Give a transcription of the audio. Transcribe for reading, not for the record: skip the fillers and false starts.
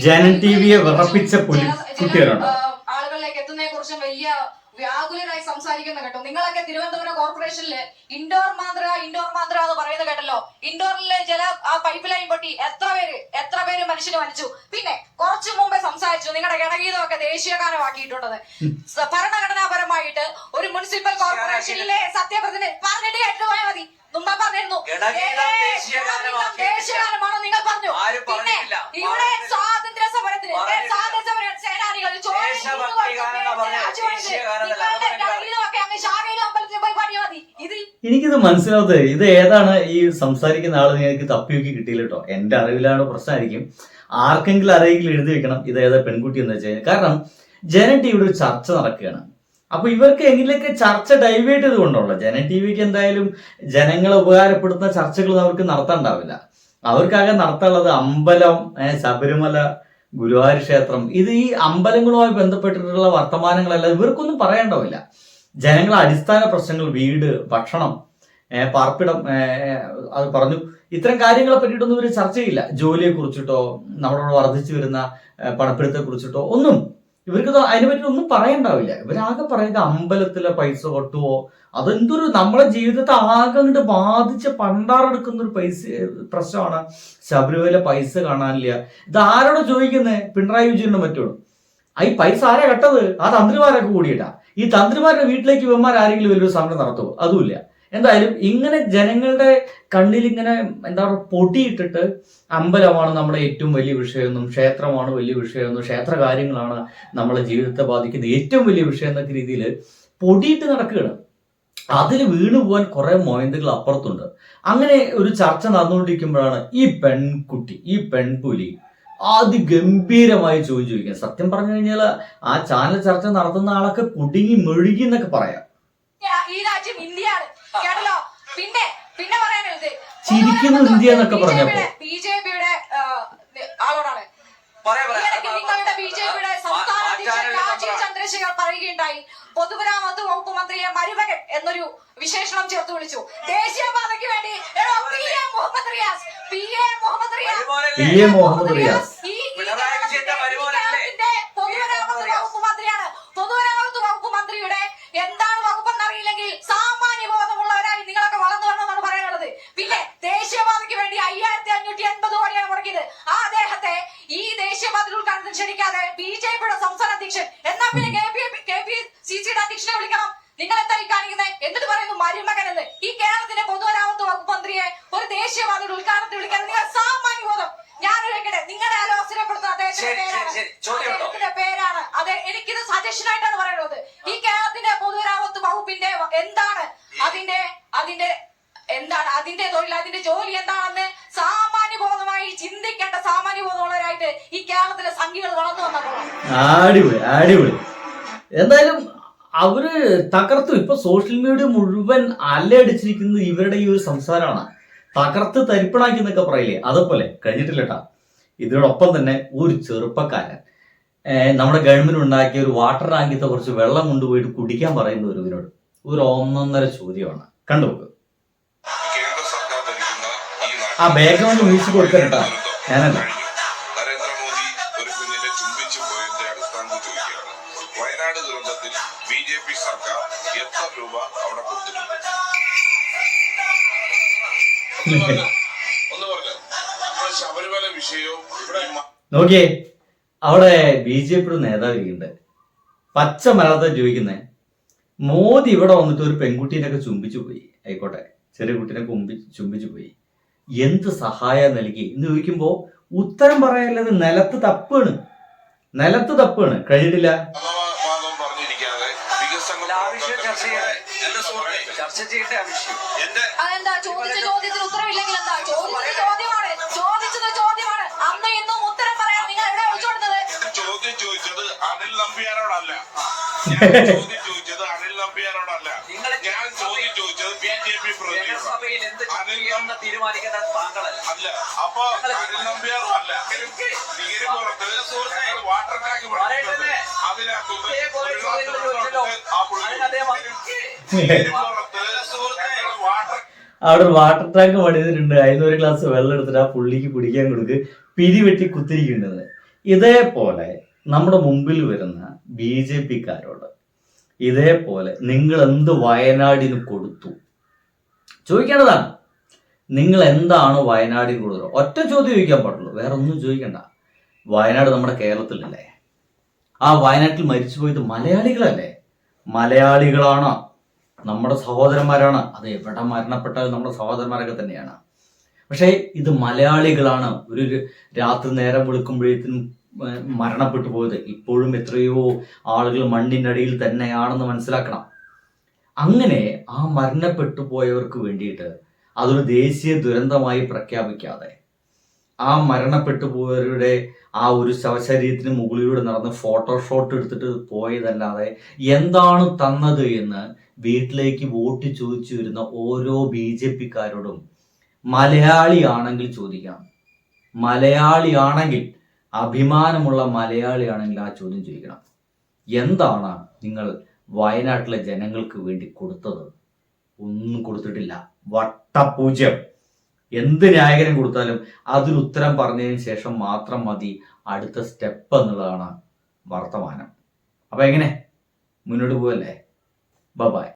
ജനൻ ടിവിയെ വിറപ്പിച്ച കുട്ടികളുണ്ട്. ആളുകളിലേക്ക് എത്തുന്നതിനെ കുറിച്ചും വലിയ വ്യാകുലരായി സംസാരിക്കുന്ന കേട്ടോ. നിങ്ങളൊക്കെ തിരുവനന്തപുരം കോർപ്പറേഷനില് ഇൻഡോർ മാത്ര എന്ന് പറയുന്നത് കേട്ടല്ലോ. ഇൻഡോറിലെ ജല ആ പൈപ്പ് ലൈൻ പൊട്ടി എത്ര പേര് മനുഷ്യന് മരിച്ചു. പിന്നെ കുറച്ചു മുമ്പേ സംസാരിച്ചു നിങ്ങളുടെ ഗണഗീതമൊക്കെ ദേശീയഗാനമാക്കിയിട്ടുള്ളത്. ഭരണഘടനാപരമായിട്ട് ഒരു മുനിസിപ്പൽ കോർപ്പറേഷനിലെ സത്യപ്രതിനിധി പറഞ്ഞിട്ട് കേട്ടുപോയാൽ മതി. മുമ്പ് പറഞ്ഞിരുന്നു ദേശീയഗാനമാണോ നിങ്ങൾ പറഞ്ഞു. പിന്നെ ഇവിടെ സ്വാതന്ത്ര്യ സമരത്തിന് സേനാനികൾ എനിക്കിത് മനസ്സിലാവത് ഇത് ഏതാണ് ഈ സംസാരിക്കുന്ന ആള് എനിക്ക് തപ്പിയൊക്കെ കിട്ടിയില്ല കേട്ടോ. എന്റെ അറിവിലാണ് പ്രശ്നമായിരിക്കും. ആർക്കെങ്കിലും അറിയെങ്കിലും എഴുതി വെക്കണം ഇത് ഏതാ പെൺകുട്ടി എന്ന് വെച്ച് കഴിഞ്ഞാൽ. കാരണം ജനൻ ടിവിയുടെ ഒരു ചർച്ച നടക്കുകയാണ്. അപ്പൊ ഇവർക്ക് എങ്ങനെയൊക്കെ ചർച്ച ഡൈവേർട്ട് ചെയ്തുകൊണ്ടുള്ള ജനൻ ടിവിക്ക് എന്തായാലും ജനങ്ങളെ ഉപകാരപ്പെടുത്തുന്ന ചർച്ചകൾ അവർക്ക് നടത്താണ്ടാവില്ല. അവർക്കാകെ നടത്താനുള്ളത് അമ്പലം, ശബരിമല, ഗുരുവായൂർ ക്ഷേത്രം, ഇത് ഈ അമ്പലങ്ങളുമായി ബന്ധപ്പെട്ടിട്ടുള്ള വർത്തമാനങ്ങളല്ല ഇവർക്കൊന്നും പറയേണ്ടവില്ല. ജനങ്ങളെ അടിസ്ഥാന പ്രശ്നങ്ങൾ, വീട്, ഭക്ഷണം, പാർപ്പിടം, അത് പറഞ്ഞു, ഇത്തരം കാര്യങ്ങളെ പറ്റിയിട്ടൊന്നും ഇവർ ചർച്ച ചെയ്യില്ല. ജോലിയെ കുറിച്ചിട്ടോ നമ്മളോട് വർദ്ധിച്ചു വരുന്ന പണപ്പെരുത്തെ കുറിച്ചിട്ടോ ഒന്നും ഇവർക്ക് അതിനെ പറ്റി ഒന്നും പറയണ്ടാവില്ല. ഇവരാകെ പറയുക അമ്പലത്തിലെ പൈസ കൊട്ടുവോ, അതെന്തൊരു നമ്മളെ ജീവിതത്തെ ആകെ അങ്ങോട്ട് ബാധിച്ച് പണ്ടാറെടുക്കുന്ന ഒരു പ്രശ്നമാണ്. ശബരിമല പൈസ കാണാനില്ല. ഇത് ആരോട് ചോദിക്കുന്നത്? പിണറായി വിജയനും മറ്റോടും. ഈ പൈസ ആരാ കെട്ടത്? ആ തന്ത്രിമാരൊക്കെ കൂടിയിട്ടാ. ഈ തന്ത്രിമാരുടെ വീട്ടിലേക്ക് ഇവന്മാർ ആരെങ്കിലും വലിയൊരു സമരം നടത്തുമോ? അതുമില്ല. എന്തായാലും ഇങ്ങനെ ജനങ്ങളുടെ കണ്ണിൽ ഇങ്ങനെ എന്താ പറയുക പൊടിയിട്ടിട്ട് അമ്പലമാണ് നമ്മുടെ ഏറ്റവും വലിയ വിഷയമെന്നും ക്ഷേത്രമാണ് വലിയ വിഷയമെന്നും ക്ഷേത്ര കാര്യങ്ങളാണ് നമ്മളെ ജീവിതത്തെ ബാധിക്കുന്ന ഏറ്റവും വലിയ വിഷയം എന്നൊക്കെ രീതിയിൽ പൊടിയിട്ട് നടക്കുകയാണ്. അതിൽ വീണു പോകാൻ കുറെ മൊയന്തുകൾ അപ്പുറത്തുണ്ട്. അങ്ങനെ ഒരു ചർച്ച നടന്നുകൊണ്ടിരിക്കുമ്പോഴാണ് ഈ പെൺകുട്ടി, ഈ പെൺപുലി അതിഗംഭീരമായി ചോദിക്കാൻ. സത്യം പറഞ്ഞു കഴിഞ്ഞാൽ ആ ചാനൽ ചർച്ച നടത്തുന്ന ആളൊക്കെ കുടുങ്ങി മെഴുകി എന്നൊക്കെ പറയാം. ഈ രാജ്യം ഇന്ത്യയാണ് കേട്ടല്ലോ. പിന്നെ പറയാനുള്ളത് ചിരിക്കുന്നു ഇന്ത്യ എന്നൊക്കെ പറഞ്ഞപ്പോ ബിജെപിയുടെ ആളോടാണ്. നിങ്ങളുടെ ബിജെപിയുടെ സംസ്ഥാന അധ്യക്ഷൻ രാജീവ് ചന്ദ്രശേഖർ പറയുകയുണ്ടായി, പൊതുമരാമത്ത് വകുപ്പ് മന്ത്രിയെ മരുമകൻ എന്നൊരു വിശേഷണം ചേർത്ത് വിളിച്ചു. ദേശീയപാതയ്ക്ക് വേണ്ടി മുഹമ്മദ് റിയാസ് പൊതുമരാമത്ത് വകുപ്പ് മന്ത്രിയാണ്. പൊതുമരാമത്ത് വകുപ്പ് മന്ത്രിയുടെ എന്താണ് വകുപ്പെന്ന് അറിയില്ലെങ്കിൽ സാമാന്യ ബോധമുള്ളവരായി നിങ്ങളൊക്കെ വളർന്നു വരണമെന്നാണ് പറയാനുള്ളത്. പിന്നെ ദേശീയപാതയ്ക്ക് വേണ്ടി 5580 കോടിയാണ് മുടക്കിയത്. ആ അദ്ദേഹത്തെ ഈ ദേശീയപാത ഉദ്ഘാടനത്തിന് ക്ഷണിക്കാതെ ബിജെപിയുടെ സംസ്ഥാന അധ്യക്ഷൻ എന്നാ പിന്നെ KPCCയുടെ അധ്യക്ഷനെ വിളിക്കണം. നിങ്ങൾ എന്താ ഈ കാണിക്കുന്നത്? എന്നിട്ട് പറയുന്നു മരുമകൻ എന്ന്. ഈ കേരളത്തിന്റെ പൊതുമരാമത്ത് വകുപ്പ് മന്ത്രിയെ ഒരു ദേശീയപാത ഉദ്ഘാടനത്തിന് വിളിക്കാൻ നിങ്ങൾ സാമാന്യ ബോധം. ഞാനൊരു നിങ്ങളെ ആലോചനപ്പെടുത്തുന്ന അദ്ദേഹത്തിന്റെ പേരാണ്. അതെ, എനിക്കിത് സജഷൻ ആയിട്ടാണ് പറയുന്നത്. ഈ കേരളത്തിന്റെ പൊതുമരാമത്ത് വകുപ്പിന്റെ എന്താണ് അതിന്റെ തൊഴിൽ, അതിന്റെ ജോലി എന്താണെന്ന് സാമാന്യ ബോധമായി ചിന്തിക്കേണ്ട സാമാന്യ ബോധമുള്ളവരായിട്ട് ഈ കേരളത്തിലെ സംഘികൾ വളർന്നു വന്നപ്പോൾ അടിപൊളി. എന്തായാലും അവര് തകർത്തു. ഇപ്പൊ സോഷ്യൽ മീഡിയ മുഴുവൻ അലയടിച്ചിരിക്കുന്നത് ഇവരുടെ ഈ ഒരു സംസാരമാണ്. തകർത്ത് തരിപ്പണാക്കി എന്നൊക്കെ പറയില്ലേ, അതേപോലെ കഴിഞ്ഞിട്ടില്ലട്ടാ. ഇതിനോടൊപ്പം തന്നെ ഒരു ചെറുപ്പക്കാരൻ നമ്മുടെ ഗവൺമെന്റ് ഉണ്ടാക്കിയ ഒരു വാട്ടർ ടാങ്കിത്തെ കുറച്ച് വെള്ളം കൊണ്ടുപോയിട്ട് കുടിക്കാൻ പറയുന്ന ഒരുവരോട് ഒരു 1.5 ചോദ്യമാണ്. കണ്ടുപോക്ക്. ആ ബാക്ക്ഗ്രൗണ്ട് മ്യൂസിക് കൊടുക്കട്ടാ. ഞാനല്ല വയനാട് ദുരന്തത്തിൽ BJP സർക്കാർ എത്ര രൂപ അവിടെ കൊടുത്തിട്ടുണ്ട്? ശബരിമല വിഷയവും നോക്കിയേ, അവിടെ BJP നേതാവിരിക്കുന്നുണ്ട്. പച്ച മലയാളത്തിൽ ചോദിക്കുന്നേ, മോദി ഇവിടെ വന്നിട്ട് ഒരു പെൺകുട്ടീനൊക്കെ ചുംബിച്ചു പോയി, ആയിക്കോട്ടെ ചെറിയ കുട്ടീനെ ചുംബിച്ചു പോയി, എന്ത് സഹായം നൽകി എന്ന് ചോദിക്കുമ്പോ ഉത്തരം പറയാനുള്ളത് നിലത്ത് തപ്പാണ്. കഴിഞ്ഞിട്ടില്ല. അതെന്താ ചോദിച്ച ചോദ്യത്തിന് ഉത്തരവില്ലെങ്കിൽ എന്താ? ചോദിച്ചത് ചോദ്യമാണ്. അന്ന് ഇന്നും ഉത്തരം പറയാൻ നിങ്ങൾ എവിടെ വിളിച്ചോടുന്നത്? ചോദിച്ചത് അനിൽ നമ്പ്യാരോടല്ല. ഞാൻ ചോദിച്ചത് BJP തീരുമാനിക്കേണ്ടത് താങ്കളല്ല. അല്ല. അപ്പൊ അനിൽ നമ്പ്യാറും അല്ല. തിരുപുറത്ത് വാട്ടർ ടാങ്ക് അവിടെ ഒരു വാട്ടർ ടാങ്ക് പണിതിട്ടുണ്ട്. അതിന് ഒരു ഗ്ലാസ് വെള്ളം എടുത്തിട്ട് ആ പുള്ളിക്ക് കുടിക്കാൻ കൊടുക്ക്, പിരിവെട്ടി കുത്തിരിക്കുന്നുണ്ട്. ഇതേപോലെ നമ്മുടെ മുമ്പിൽ വരുന്ന BJP-ക്കാരോട് ഇതേപോലെ നിങ്ങൾ എന്ത് വയനാടിന് കൊടുത്തു ചോദിക്കേണ്ടതാണ്. നിങ്ങൾ എന്താണ് വയനാടിന് കൊടുത്തത്? ഒറ്റ ചോദ്യം ചോദിക്കാൻ പാടുള്ളൂ, വേറെ ഒന്നും ചോദിക്കണ്ട. വയനാട് നമ്മുടെ കേരളത്തിലല്ലേ? ആ വയനാട്ടിൽ മരിച്ചുപോയത് മലയാളികളല്ലേ? മലയാളികളാണ്, നമ്മുടെ സഹോദരന്മാരാണ്. അത് എവിടെ മരണപ്പെട്ടാലും നമ്മുടെ സഹോദരന്മാരൊക്കെ തന്നെയാണ്. പക്ഷേ ഇത് മലയാളികളാണ് ഒരു രാത്രി നേരം വെളുക്കുമ്പോഴേക്കും മരണപ്പെട്ടു പോയത്. ഇപ്പോഴും എത്രയോ ആളുകൾ മണ്ണിൻ്റെ അടിയിൽ തന്നെയാണെന്ന് മനസ്സിലാക്കണം. അങ്ങനെ ആ മരണപ്പെട്ടു പോയവർക്ക് വേണ്ടിയിട്ട് അതൊരു ദേശീയ ദുരന്തമായി പ്രഖ്യാപിക്കാതെ ആ മരണപ്പെട്ടു പോയവരുടെ ആ ഒരു ശവശരീരത്തിന് മുകളിലൂടെ നടന്ന് ഫോട്ടോഷോട്ട് എടുത്തിട്ട് പോയതല്ലാതെ എന്താണ് തന്നത് എന്ന് വീട്ടിലേക്ക് വോട്ട് ചോദിച്ചു വരുന്ന ഓരോ BJP-ക്കാരോടും മലയാളിയാണെങ്കിൽ ചോദിക്കണം. മലയാളിയാണെങ്കിൽ, അഭിമാനമുള്ള മലയാളിയാണെങ്കിൽ ആ ചോദ്യം ചോദിക്കണം. എന്താണ് നിങ്ങൾ വയനാട്ടിലെ ജനങ്ങൾക്ക് വേണ്ടി കൊടുത്തത്? ഒന്നും കൊടുത്തിട്ടില്ല. വട്ടപൂജ്യം. എന്ത് ന്യായീകരണം കൊടുത്താലും അതിന് ഉത്തരം പറഞ്ഞതിന് ശേഷം മാത്രം മതി അടുത്ത സ്റ്റെപ്പ് എന്നുള്ളതാണ് വർത്തമാനം. അപ്പൊ എങ്ങനെ മുന്നോട്ട് പോവല്ലേ? ബൈ.